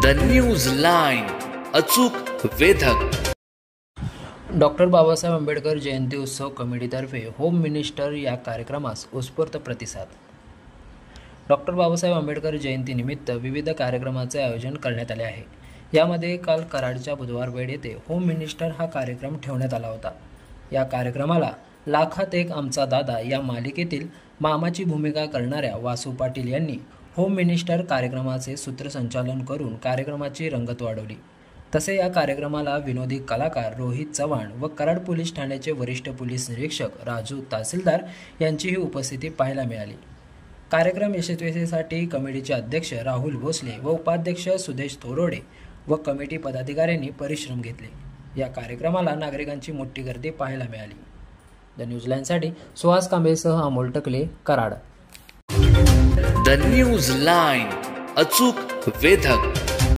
The news line, अचूक वेधक. Doctor Babasaheb Ambedkar जयंती उत्सव कमिटीतर्फे home minister या कार्यक्रमास उत्स्फूर्त प्रतिसाद. डॉक्टर बाबासाहेब आंबेडकर जयंतीनिमित्त विविध कार्यक्रमाचे आयोजन करण्यात आले आहे. यामध्ये काल कराडच्या बुधवारपेठ येथे होम मिनिस्टर हा कार्यक्रम ठेवण्यात आला होता. या कार्यक्रमाला लाखात एक आमचा दादा या मालिकेतील मामाची भूमिका करणाऱ्या वासू पाटील यांनी होम मिनिस्टर कार्यक्रमाचे सूत्रसंचालन करून कार्यक्रमाची रंगत वाढवली. तसे या कार्यक्रमाला विनोदी कलाकार रोहित चव्हाण व कराड पोलीस ठाण्याचे वरिष्ठ पोलीस निरीक्षक राजू तहसीलदार यांचीही उपस्थिती पाहायला मिळाली. कार्यक्रम यशस्वीतेसाठी कमिटीचे अध्यक्ष राहुल भोसले व उपाध्यक्ष सुदेश तोरोडे व कमिटी पदाधिकाऱ्यांनी परिश्रम घेतले. या कार्यक्रमाला नागरिकांची मोठी गर्दी पाहायला मिळाली. द न्यूज लाईनसाठी सुहास कांबेसह Amol Takle, Karad. The news line, अचूक वेधक.